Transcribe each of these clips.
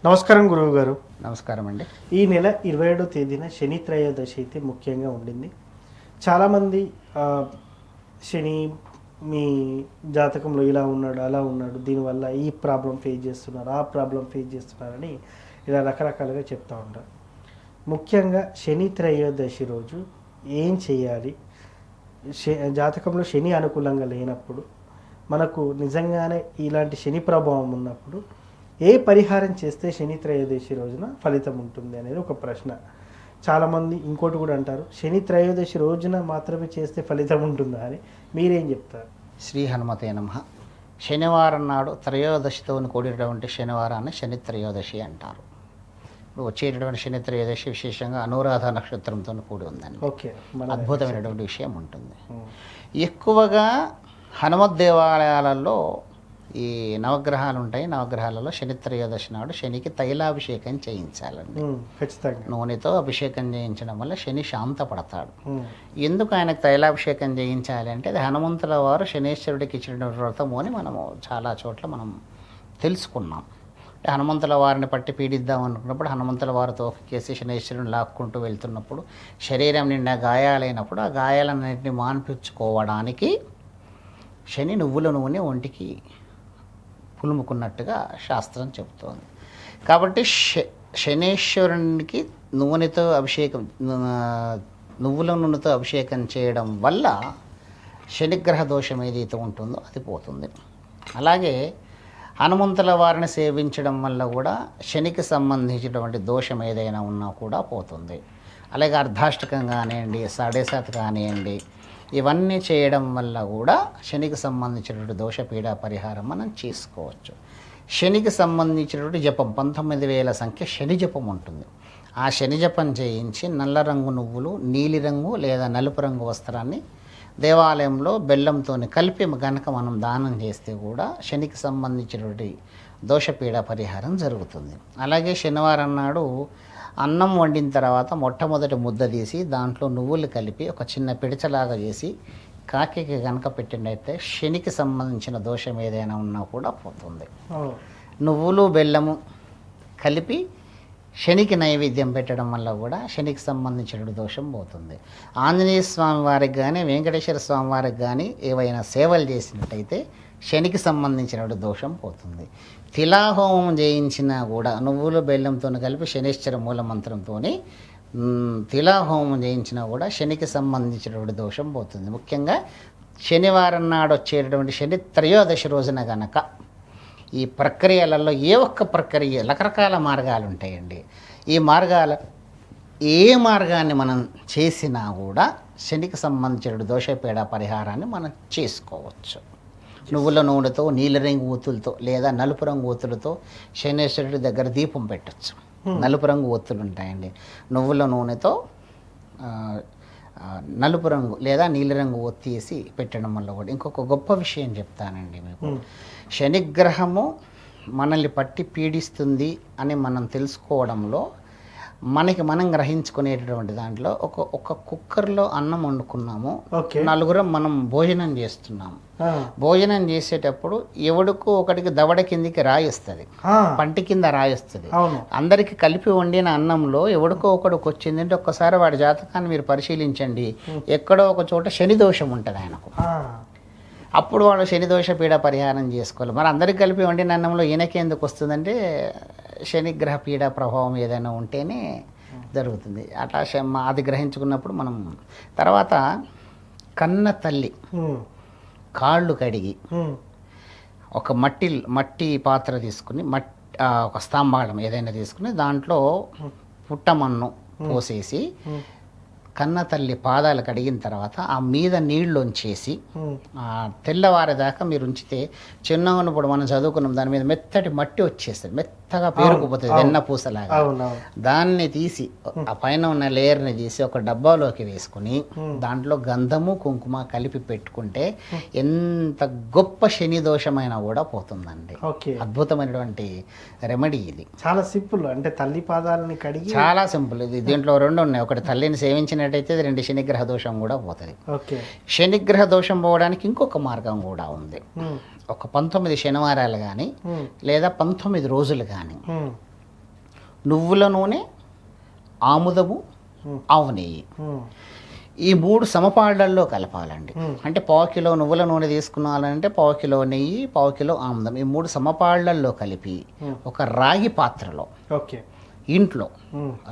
నమస్కారం గురువు గారు. నమస్కారం అండి. ఈ నెల 27వ తేదీన శని త్రయోదశి అయితే ముఖ్యంగా ఉండింది. చాలామంది శని మీ జాతకంలో ఇలా ఉన్నాడు, అలా ఉన్నాడు, దీనివల్ల ఈ ప్రాబ్లం ఫేస్ చేస్తున్నారు, ఆ ప్రాబ్లం ఫేస్ చేస్తున్నారని ఇలా రకరకాలుగా చెప్తూ ఉంటారు. ముఖ్యంగా శని త్రయోదశి రోజు ఏం చేయాలి? జాతకంలో శని అనుకూలంగా లేనప్పుడు, మనకు నిజంగానే ఇలాంటి శని ప్రభావం ఉన్నప్పుడు ఏ పరిహారం చేస్తే శని త్రయోదశి రోజున ఫలితం ఉంటుంది అనేది ఒక ప్రశ్న. చాలామంది ఇంకోటి కూడా అంటారు, శని త్రయోదశి రోజున మాత్రమే చేస్తే ఫలితం ఉంటుందా అని. మీరేం చెప్తారు? శ్రీ హనుమతే నమః. శనివారం నాడు త్రయోదశితో కూడినటువంటి శనివారాన్ని శని త్రయోదశి అంటారు. ఇప్పుడు వచ్చేటటువంటి శని త్రయోదశి విశేషంగా అనురాధ నక్షత్రంతో కూడి ఉందండి. ఓకే, అద్భుతమైనటువంటి విషయం ఉంటుంది. ఎక్కువగా హనుమత్ దేవాలయాలలో ఈ నవగ్రహాలు ఉంటాయి. నవగ్రహాలలో శని త్రయోదశి నాడు శనికి తైలాభిషేకం చేయించాలండి. ఖచ్చితంగా నూనెతో అభిషేకం చేయించడం వల్ల శని శాంతపడతాడు. ఎందుకు ఆయనకు తైలాభిషేకం చేయించాలి అంటే, అది హనుమంతుల వారు శనేశ్వరుడికి ఇచ్చిన వ్రతము అని మనము చాలా చోట్ల మనం తెలుసుకున్నాం. హనుమంతుల వారిని పట్టి పీడిద్దాం అనుకున్నప్పుడు హనుమంతుల వారు తోకేసి శనేశ్వరుని లాక్కుంటూ వెళ్తున్నప్పుడు శరీరం నిండా గాయాలైనప్పుడు ఆ గాయాలన్నింటినీ మాన్పించుకోవడానికి శని నువ్వుల నూనె ఒంటికి పులుముకున్నట్టుగా శాస్త్రం చెబుతోంది. కాబట్టి శనేశ్వరునికి నూనెతో అభిషేకం, నువ్వుల నూనెతో అభిషేకం చేయడం వల్ల శనిగ్రహ దోషం ఏదైతే ఉంటుందో అది పోతుంది. అలాగే హనుమంతుల వారిని సేవించడం వల్ల కూడా శనికి సంబంధించినటువంటి దోషం ఏదైనా ఉన్నా కూడా పోతుంది. అలాగే అర్ధాష్టకం కానివ్వండి, సాడేసాత్ కానివ్వండి, ఇవన్నీ చేయడం వల్ల కూడా శనికి సంబంధించినటువంటి దోషపీడ పరిహారం మనం చేసుకోవచ్చు. శనికి సంబంధించినటువంటి జపం 19,000 సంఖ్య శని జపం ఉంటుంది. ఆ శని జపం చేయించి నల్ల రంగు నువ్వులు, నీలిరంగు లేదా నలుపు రంగు వస్త్రాన్ని దేవాలయంలో బెల్లంతో కలిపి గనక మనం దానం చేస్తే కూడా శనికి సంబంధించినటువంటి దోషపీడ పరిహారం జరుగుతుంది. అలాగే శనివారం నాడు అన్నం వండిన తర్వాత మొట్టమొదటి ముద్ద తీసి దాంట్లో నువ్వులు కలిపి ఒక చిన్న పిడిచలాగా చేసి కాకికి గనక పెట్టినట్టయితే శనికి సంబంధించిన దోషం ఏదైనా ఉన్నా కూడా పోతుంది. నువ్వులు బెల్లము కలిపి శనికి నైవేద్యం పెట్టడం వల్ల కూడా శనికి సంబంధించిన దోషం పోతుంది. ఆంజనేయ స్వామి వారికి కానీ వెంకటేశ్వర స్వామి వారికి కానీ ఏవైనా సేవలు చేసినట్టయితే శనికి సంబంధించిన దోషం పోతుంది. తిలాహోమం చేయించినా కూడా నువ్వులు బెల్లంతో కలిపి శనేశ్వర మూల మంత్రంతో తిలాహోమం చేయించినా కూడా శనికి సంబంధించినటువంటి దోషం పోతుంది. ముఖ్యంగా శనివారం నాడు వచ్చేటటువంటి శని త్రయోదశి రోజున గనక ఈ ప్రక్రియలలో ఏ ఒక్క ప్రక్రియ, రకరకాల మార్గాలు ఉంటాయండి. ఈ ఏ మార్గాన్ని మనం చేసినా కూడా శనికి సంబంధించిన దోషపీడ పరిహారాన్ని మనం చేసుకోవచ్చు. నువ్వుల నూనెతో, నీలిరంగు ఒత్తులతో లేదా నలుపు రంగు ఒత్తులతో శనేశ్వరుడి దగ్గర దీపం పెట్టచ్చు. నలుపు రంగు ఒత్తులు ఉంటాయండి. నువ్వుల నూనెతో నలుపు రంగు లేదా నీలిరంగు ఒత్తి వేసి పెట్టడం వల్ల కూడా ఇంకొక గొప్ప విషయం చెప్తానండి మీకు. శనిగ్రహము మనల్ని పట్టి పీడిస్తుంది అని మనం తెలుసుకోవడంలో మనం గ్రహించుకునేటటువంటి దాంట్లో ఒక కుక్కర్లో అన్నం వండుకున్నాము, నలుగురం మనం భోజనం చేస్తున్నాము. భోజనం చేసేటప్పుడు ఎవడికో ఒకటికి దవడ కిందికి రాయిస్తుంది, పంటి కింద రాయిస్తుంది. అందరికి కలిపి వండిన అన్నంలో ఎవడికో ఒకడికి వచ్చిందంటే ఒక్కసారి వాడి జాతకాన్ని మీరు పరిశీలించండి, ఎక్కడో ఒక చోట శని దోషం ఉంటుంది ఆయనకు. అప్పుడు వాడు శని దోష పీడ పరిహారం చేసుకోవాలి. మరి అందరికి కలిపి వండిన అన్నంలో ఈయనకి ఎందుకు వస్తుందంటే శనిగ్రహ పీడ ప్రభావం ఏదైనా ఉంటేనే జరుగుతుంది. అట్లా అది గ్రహించుకున్నప్పుడు మనం తర్వాత కన్న తల్లి కాళ్ళు కడిగి ఒక మట్టి పాత్ర తీసుకుని ఒక స్తంభాడం ఏదైనా తీసుకుని దాంట్లో పుట్టమన్ను పోసేసి కన్న తల్లి పాదాలు కడిగిన తర్వాత ఆ మీద నీళ్ళొంచేసి తెల్లవారేదాకా మీరు ఉంచితే చిన్నప్పుడు మనం చదువుకున్నాం, దాని మీద మెత్తటి మట్టి వచ్చేస్తుంది, మెత్తగా పేరుకుపోతుంది వెన్న పూసలాగా. దాన్ని తీసి ఆ పైన ఉన్న లేయర్ని తీసి ఒక డబ్బాలోకి వేసుకుని దాంట్లో గంధము కుంకుమ కలిపి పెట్టుకుంటే ఎంత గొప్ప శని దోషమైనా కూడా పోతుందండి. అద్భుతమైనటువంటి రెమెడీ ఇది. చాలా సింపుల్, అంటే తల్లి పాదాలని కడిగి చాలా సింపుల్. ఇది దీంట్లో 2 ఉన్నాయి. ఒకటి తల్లిని సేవించినట్టయితే 2 శనిగ్రహ దోషం కూడా పోతుంది. శనిగ్రహ దోషం పోవడానికి ఇంకొక మార్గం కూడా ఉంది. ఒక 19 శనివారాలు కానీ లేదా 19 రోజులు కానీ నువ్వుల నూనె, ఆముదము, ఆవు నెయ్యి ఈ 3 సమపాళ్లల్లో కలపాలండి. అంటే 1/4 కిలో నువ్వుల నూనె తీసుకున్నాలంటే 1/4 కిలో నెయ్యి, 1/4 కిలో ఆముదం ఈ 3 సమపాళ్లల్లో కలిపి ఒక రాగి పాత్రలో, ఓకే, ఇంట్లో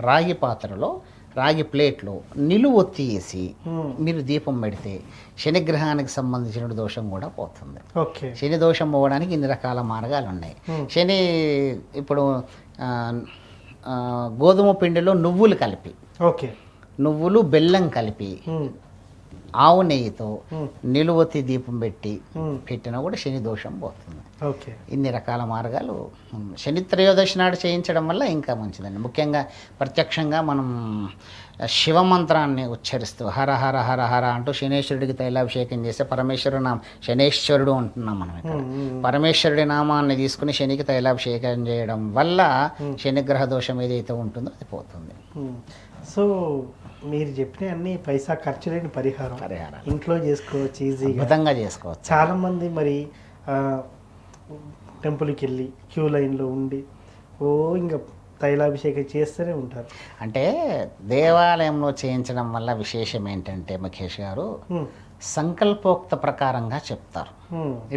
రాగి పాత్రలో, రాగి ప్లేట్లో నిలువొత్తి వేసి మీరు దీపం పెడితే శనిగ్రహానికి సంబంధించిన దోషం కూడా పోతుంది. ఓకే, శని దోషం పోవడానికి ఇన్ని రకాల మార్గాలు ఉన్నాయి. శని ఇప్పుడు గోధుమ పిండిలో నువ్వులు కలిపి, ఓకే, నువ్వులు బెల్లం కలిపి ఆవు నెయ్యితో నిలువొత్తి దీపం పెట్టినా కూడా శని దోషం పోతుంది. ఓకే, ఇన్ని రకాల మార్గాలు శని త్రయోదశి నాడు చేయించడం వల్ల ఇంకా మంచిదండి. ముఖ్యంగా ప్రత్యక్షంగా మనం శివమంత్రాన్ని ఉచ్చరిస్తూ హర హర హర హర అంటూ శనేశ్వరుడికి తైలాభిషేకం చేస్తే శనేశ్వరుడు అంటున్నాం మనం ఇక్కడ. పరమేశ్వరుడి నామాన్ని తీసుకుని శనికి తైలాభిషేకం చేయడం వల్ల శనిగ్రహ దోషం ఏదైతే ఉంటుందో అది పోతుంది. సో మీరు చెప్పిన అన్ని పైసా ఖర్చు లేని పరిహారం ఇంట్లో చేసుకోవచ్చు, ఈజీగా అద్భుతంగా చేసుకోవచ్చు. చాలా మంది మరి టెంపుల్కి వెళ్ళి క్యూ లైన్లో ఉండి ఇంకా తైలాభిషేకం చేస్తూనే ఉంటారు. అంటే దేవాలయంలో చేయించడం వల్ల విశేషం ఏంటంటే మఖేష్ గారు సంకల్పోక్త ప్రకారంగా చెప్తారు.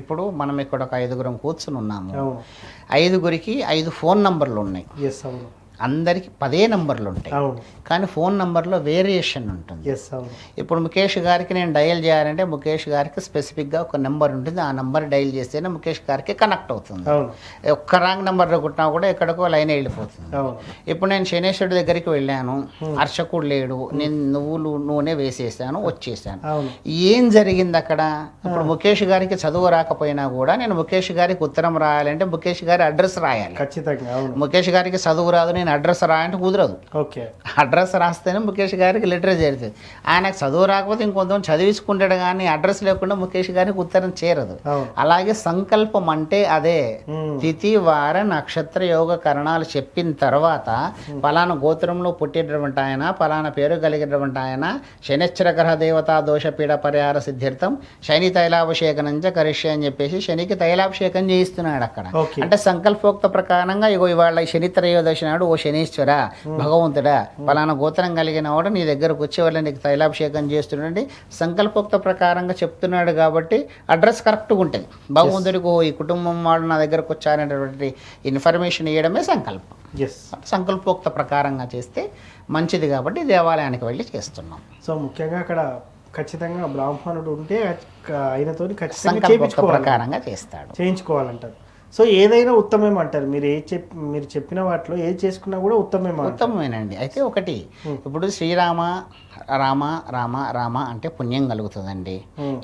ఇప్పుడు మనం ఇక్కడ ఒక 5గురం కూర్చుని ఉన్నాము, 5గురికి 5 ఫోన్ నంబర్లు ఉన్నాయి. అందరికి 10 నంబర్లు ఉంటాయి, కానీ ఫోన్ నంబర్లో వేరియేషన్ ఉంటుంది. ఇప్పుడు ముఖేష్ గారికి నేను డయల్ చేయాలంటే ముఖేష్ గారికి స్పెసిఫిక్గా ఒక నెంబర్ ఉంటుంది, ఆ నెంబర్ డయల్ చేస్తేనే ముఖేష్ గారికి కనెక్ట్ అవుతుంది. ఒక్క రాంగ్ నెంబర్లో కుట్టినా కూడా ఎక్కడికో లైన్ వెళ్ళిపోతుంది. ఇప్పుడు నేను శనేశ్వరుడి దగ్గరికి వెళ్ళాను, అర్చకుడు లేడు, నేను నువ్వులు నూనె వేసేసాను, వచ్చేసాను. ఏం జరిగింది అక్కడ? ఇప్పుడు ముఖేష్ గారికి చదువు రాకపోయినా కూడా నేను ముఖేష్ గారికి ఉత్తరం రాయాలంటే ముఖేష్ గారి అడ్రస్ రాయాలి. ఖచ్చితంగా ముఖేష్ గారికి చదువు రాదు, నేను అడ్రస్ రాయంటే కుదరదు. ఓకే, అడ్రస్ రాస్తేనే ముఖేష్ గారికి లెటర్ చేరుతుంది. ఆయనకు చదువు రాకపోతే ఇంకొంచెం చదివించుకుంటాడు, కానీ అడ్రస్ లేకుండా ముఖేష్ గారికి ఉత్తరం చేరదు. అలాగే సంకల్పం అంటే అదే. తిథి వార నక్షత్ర యోగ కరణాలు చెప్పిన తర్వాత పలానా గోత్రంలో పుట్టినటువంటి ఆయన, పలానా పేరు కలిగినటువంటి ఆయన, శనిశ్చర గ్రహ దేవతా దోష పీడ పరిహార సిద్ధ్యర్థం శని తైలాభిషేకం నుంచి కరిష్య అని చెప్పేసి శనికి తైలాభిషేకం చేయిస్తున్నాడు అక్కడ. అంటే సంకల్పోక్త ప్రకారంగా ఇగో ఇవాళ శని త్రయోదశి నాడు ఓ శనీశ్వర భగవంతుడా పలానా గోత్రం కలిగిన వాడు నీ దగ్గరకు వచ్చే వాళ్ళ నీకు తైలాభిషేకం చేస్తున్నాడు సంకల్పోక్త ప్రకారంగా చెప్తున్నాడు కాబట్టి అడ్రస్ కరెక్ట్గా ఉంటుంది. భగవంతుడికి ఈ కుటుంబం వాడు నా దగ్గరకు వచ్చారనేటువంటి ఇన్ఫర్మేషన్ ఇవ్వడమే సంకల్పం. సంకల్పోక్త ప్రకారంగా చేస్తే మంచిది కాబట్టి దేవాలయానికి వెళ్ళి చేస్తున్నాం. సో ముఖ్యంగా అక్కడ ఖచ్చితంగా బ్రాహ్మణుడు ఉంటే ఆయనతో సంకల్పోక్త ప్రకారంగా చేయించుకోవాలంటారు. సో ఏదైనా ఉత్తమం అంటారు. మీరు చెప్పిన వాటిలో ఏది చేసుకున్నా కూడా ఉత్తమమేనండి. అయితే ఒకటి, ఇప్పుడు శ్రీరామ రామ రామ రామ అంటే పుణ్యం కలుగుతుందండి.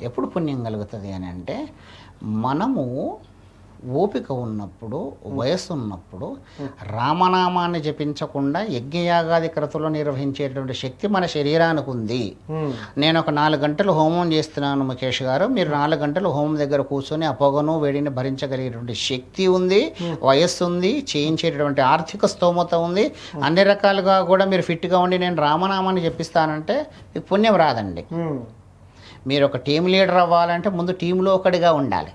ఎప్పుడు పుణ్యం కలుగుతుంది అని అంటే మనము ఓపిక ఉన్నప్పుడు, వయస్సు ఉన్నప్పుడు రామనామాన్ని జపించకుండా యజ్ఞయాగాది క్రతులు నిర్వహించేటువంటి శక్తి మన శరీరానికి ఉంది. నేను ఒక 4 గంటలు హోమం చేస్తున్నాను ముఖేష్ గారు, మీరు 4 గంటలు హోమం దగ్గర కూర్చొని అపోగను వేడిని భరించగలిగేటువంటి శక్తి ఉంది, వయస్సు ఉంది, చేయించేటటువంటి ఆర్థిక స్తోమత ఉంది, అన్ని రకాలుగా కూడా మీరు ఫిట్గా ఉండి నేను రామనామాన్ని జపిస్తానంటే మీకు పుణ్యం రాదండి. మీరు ఒక టీం లీడర్ అవ్వాలంటే ముందు టీంలో ఒకటిగా ఉండాలి.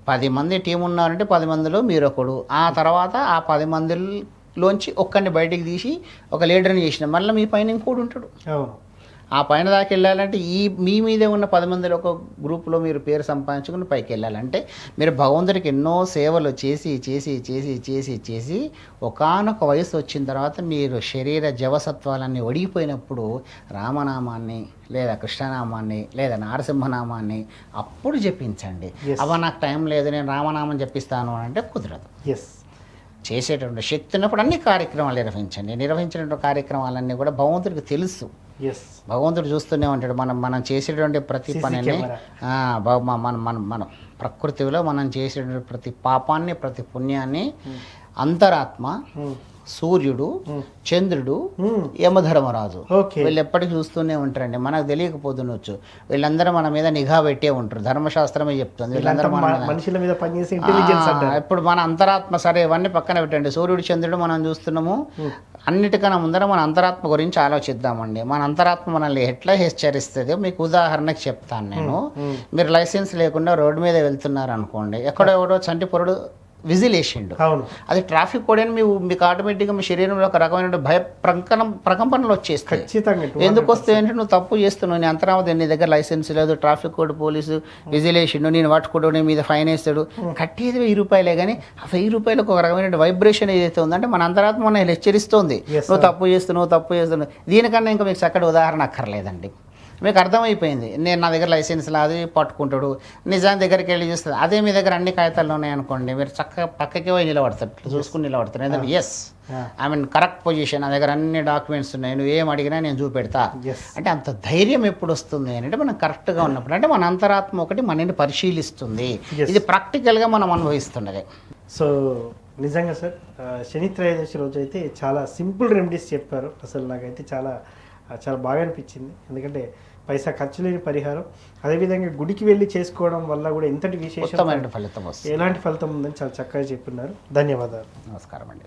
10 మంది టీం ఉన్నారంటే 10 మందిలో మీరు ఒకడు, ఆ తర్వాత ఆ 10 మందిలోంచి ఒక్కడిని బయటికి తీసి ఒక లీడర్ని చేసిన మళ్ళీ మీ పైన ఇంకోటి ఉంటాడు. ఆ పైన దాకా వెళ్ళాలంటే మీ మీదే ఉన్న 10 మందిలో ఒక గ్రూప్లో మీరు పేరు సంపాదించుకుని పైకి వెళ్ళాలంటే మీరు భగవంతుడికి ఎన్నో సేవలు చేసి చేసి చేసి చేసి చేసి ఒకానొక వయసు వచ్చిన తర్వాత మీరు శరీర జవసత్వాలన్నీ ఒడిగిపోయినప్పుడు రామనామాన్ని లేదా కృష్ణనామాన్ని లేదా నరసింహనామాన్ని అప్పుడు జపించండి. అవ నాకు టైం లేదు నేను రామనామం జపిస్తాను అంటే కుదరదు. చేసేటువంటి శక్తి ఉన్నప్పుడు అన్ని కార్యక్రమాలు నిర్వహించినటువంటి కార్యక్రమాలన్నీ కూడా భగవంతుడికి తెలుసు. భగవంతుడు చూస్తూనే ఉంటాడు. మనం చేసేటువంటి ప్రతి పనిని మన ప్రకృతిలో మనం చేసేటువంటి ప్రతి పాపాన్ని ప్రతి పుణ్యాన్ని అంతరాత్మ, సూర్యుడు, చంద్రుడు, యమధర్మరాజు వీళ్ళు ఎప్పటికీ చూస్తూనే ఉంటారండి. మనకు తెలియకపోతుండొచ్చు, వీళ్ళందరూ మన మీద నిఘా పెట్టే ఉంటారు. ధర్మశాస్త్రమే చెప్తుంది వీళ్ళందరూ మనుషుల మీద పనిచేసే ఇంటెలిజెన్స్ అంటారు. ఇప్పుడు మన అంతరాత్మ సరే ఇవన్నీ పక్కన పెట్టండి, సూర్యుడు చంద్రుడు మనం చూస్తున్నాము, అన్నిటికన్నా ముందర మన అంతరాత్మ గురించి ఆలోచిద్దామండి. మన అంతరాత్మ మనల్ని ఎట్లా హెచ్చరిస్తుందో మీకు ఉదాహరణకి చెప్తాను నేను. మీరు లైసెన్స్ లేకుండా రోడ్డు మీద వెళ్తున్నారు అనుకోండి, ఎక్కడెవడో చంటి పొరుడు విజిలేసిండు. అవును. అది ట్రాఫిక్ కోడ్ అని మీకు ఆటోమేటిక్గా మీ శరీరంలో ఒక రకమైన ప్రకంపనలు వచ్చేస్తాయి. ఖచ్చితంగా ఎందుకు వస్తాయి అంటే నువ్వు తప్పు చేస్తున్నావు, నీ అంతరావతి నీ దగ్గర లైసెన్స్ లేదు, ట్రాఫిక్ కోడ్ పోలీసు విజిలేసిండు, నేను పట్టుకోవడం నీ మీద ఫైన్ వేస్తాడు. కట్టేది 1000 రూపాయలే, కానీ ఆ 1000 రూపాయలకు ఒక రకమైన వైబ్రేషన్ ఏదైతే ఉందంటే మన అంతరాత్మ మన హెచ్చరిస్తుంది, నువ్వు తప్పు చేస్తున్నావు. దీనికన్నా ఇంకా మీకు చక్కటి ఉదాహరణ అక్కర్లేదండి. మీకు అర్థమైపోయింది, నా దగ్గర లైసెన్స్ అది పట్టుకుంటాడు, నిజాన్ని దగ్గరికి వెళ్ళి చూస్తుంది. అదే మీ దగ్గర అన్ని కాగితాలు ఉన్నాయనుకోండి, మీరు చక్కగా పక్కకి పోయి నిలబడతారు, చూసుకుని నిలబడతారు. ఎందుకంటే yes I mean correct position, నా దగ్గర అన్ని డాక్యుమెంట్స్ ఉన్నాయి, నువ్వు ఏం అడిగినా నేను చూపెడతా అంటే అంత ధైర్యం ఎప్పుడు వస్తుంది అంటే మనం కరెక్ట్గా ఉన్నప్పుడు. అంటే మన అంతరాత్మ ఒకటి మనని పరిశీలిస్తుంది. ఇది ప్రాక్టికల్గా మనం అనుభవిస్తున్నది. సో నిజంగా సార్, శని త్రయోదశి రోజు అయితే చాలా సింపుల్ రెమెడీస్ చెప్పారు. అసలు నాకైతే చాలా బాగా అనిపించింది. ఎందుకంటే పైసా ఖర్చు లేని పరిహారం, అదేవిధంగా గుడికి వెళ్ళి చేసుకోవడం వల్ల కూడా ఎంతటి విశేషమైన ఫలితం వస్తుంది, ఎలాంటి ఫలితం ఉందని చాలా చక్కగా చెప్పున్నారు. ధన్యవాదాలు. నమస్కారం అండి.